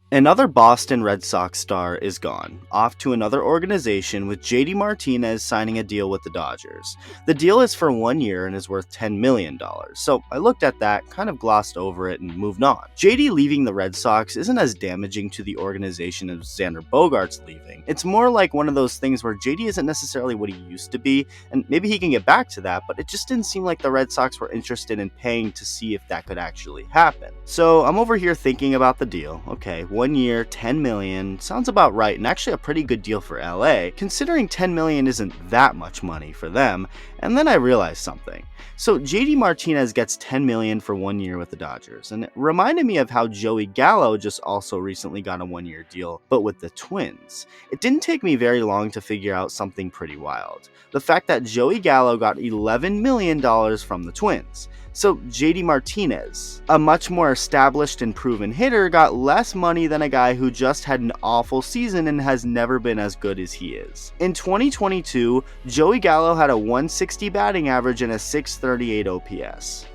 Another Boston Red Sox star is gone, off to another organization with JD Martinez signing a deal with the Dodgers. The deal is for 1 year and is worth $10 million, so I looked at that, kind of glossed over it, and moved on. JD leaving the Red Sox isn't as damaging to the organization as Xander Bogaerts leaving. It's more like one of those things where JD isn't necessarily what he used to be, and maybe he can get back to that, but it just didn't seem like the Red Sox were interested in paying to see if that could actually happen. So I'm over here thinking about the deal. Okay, 1 year, 10 million, sounds about right, and actually a pretty good deal for LA, considering 10 million isn't that much money for them. And then I realized something. So JD Martinez gets 10 million for 1 year with the Dodgers, and it reminded me of how Joey Gallo just also recently got a 1 year deal, but with the Twins. It didn't take me very long to figure out something pretty wild. The fact that Joey Gallo got $11 million from the Twins. So JD Martinez, a much more established and proven hitter, got less money than a guy who just had an awful season and has never been as good as he is. In 2022, Joey Gallo had a 160 batting average and a 638 OPS.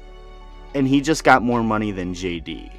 And he just got more money than JD.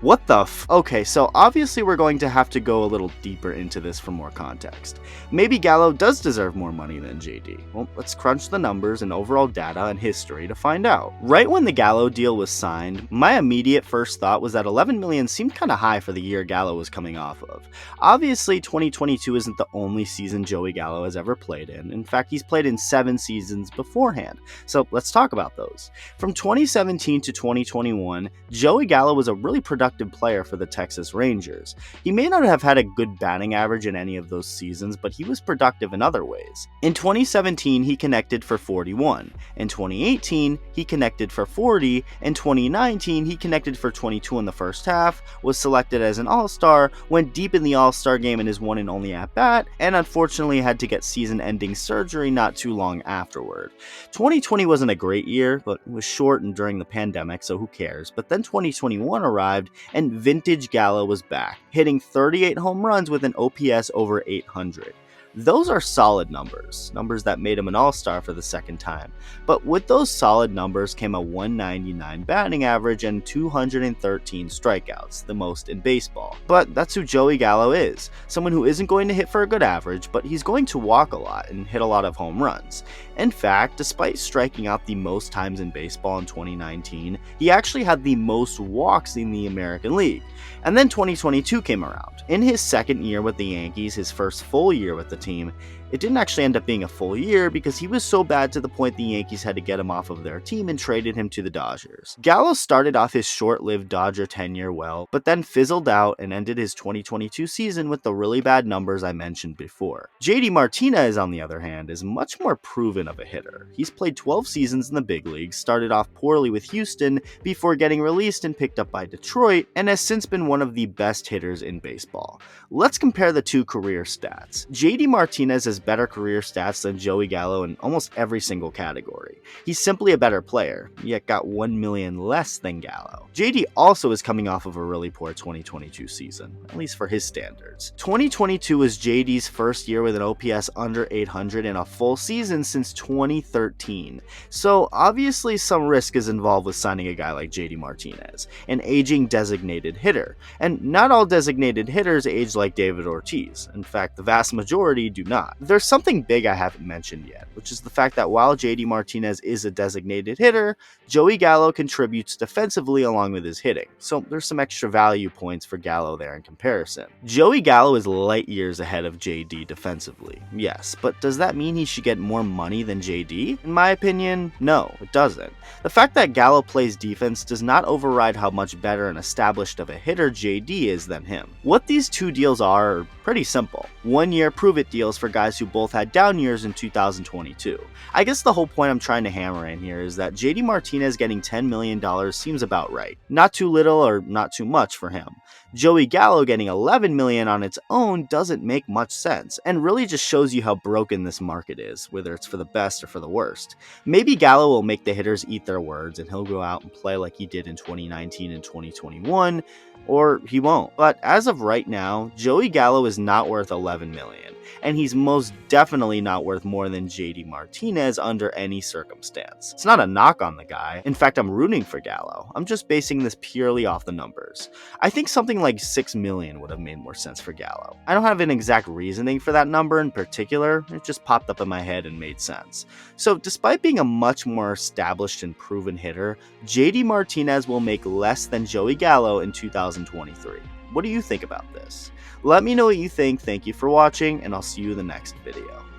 What the Okay, so obviously we're going to have to go a little deeper into this for more context. Maybe Gallo does deserve more money than JD. Well, let's crunch the numbers and overall data and history to find out. Right when the Gallo deal was signed, my immediate first thought was that 11 million seemed kind of high for the year Gallo was coming off of. Obviously, 2022 isn't the only season Joey Gallo has ever played in. In fact, he's played in 7 seasons beforehand. So let's talk about those. From 2017 to 2021, Joey Gallo was a really productive player for the Texas Rangers. He may not have had a good batting average in any of those seasons, but he was productive in other ways. In 2017, he connected for 41. In 2018, he connected for 40. In 2019, he connected for 22 in the first half, was selected as an All-Star, went deep in the All-Star game in his one and only at-bat, and unfortunately had to get season-ending surgery not too long afterward. 2020 wasn't a great year, but it was short and during the pandemic, so who cares? But then 2021 arrived, and vintage Gallo was back, hitting 38 home runs with an OPS over 800. Those are solid numbers that made him an all-star for the second time. But with those solid numbers came a 199 batting average and 213 strikeouts, the most in baseball. But that's who Joey Gallo is, someone who isn't going to hit for a good average, but he's going to walk a lot and hit a lot of home runs. In fact, despite striking out the most times in baseball in 2019, he actually had the most walks in the American League. And then 2022 came around. In his second year with the Yankees, his first full year with the team, it didn't actually end up being a full year because he was so bad to the point the Yankees had to get him off of their team and traded him to the Dodgers. Gallo started off his short-lived Dodger tenure well, but then fizzled out and ended his 2022 season with the really bad numbers I mentioned before. JD Martinez, on the other hand, is much more proven of a hitter. He's played 12 seasons in the big leagues, started off poorly with Houston before getting released and picked up by Detroit, and has since been one of the best hitters in baseball. Let's compare the two career stats. JD Martinez has better career stats than Joey Gallo in almost every single category. He's simply a better player, yet got 1 million less than Gallo. JD also is coming off of a really poor 2022 season, at least for his standards. 2022 was JD's first year with an OPS under 800 in a full season since 2013. So obviously some risk is involved with signing a guy like JD Martinez, an aging designated hitter. And not all designated hitters age like David Ortiz. In fact, the vast majority do not. There's something big I haven't mentioned yet, which is the fact that while JD Martinez is a designated hitter, Joey Gallo contributes defensively along with his hitting. So there's some extra value points for Gallo there in comparison. Joey Gallo is light years ahead of JD defensively, yes, but does that mean he should get more money than JD? In my opinion, no, it doesn't. The fact that Gallo plays defense does not override how much better and established of a hitter JD is than him. What these two deals are pretty simple. 1 year prove-it deals for guys who both had down years in 2022. I guess the whole point I'm trying to hammer in here is that JD Martinez getting $10 million seems about right. Not too little or not too much for him. Joey Gallo getting $11 million on its own doesn't make much sense, and really just shows you how broken this market is, whether it's for the best or for the worst. Maybe Gallo will make the hitters eat their words, and he'll go out and play like he did in 2019 and 2021, or he won't. But as of right now, Joey Gallo is not worth 11 million, and he's most definitely not worth more than JD Martinez under any circumstance. It's not a knock on the guy. In fact, I'm rooting for Gallo. I'm just basing this purely off the numbers. I think something like 6 million would have made more sense for Gallo. I don't have an exact reasoning for that number in particular, it just popped up in my head and made sense. So despite being a much more established and proven hitter, JD Martinez will make less than Joey Gallo in 2023. What do you think about this? Let me know what you think. Thank you for watching, and I'll see you in the next video.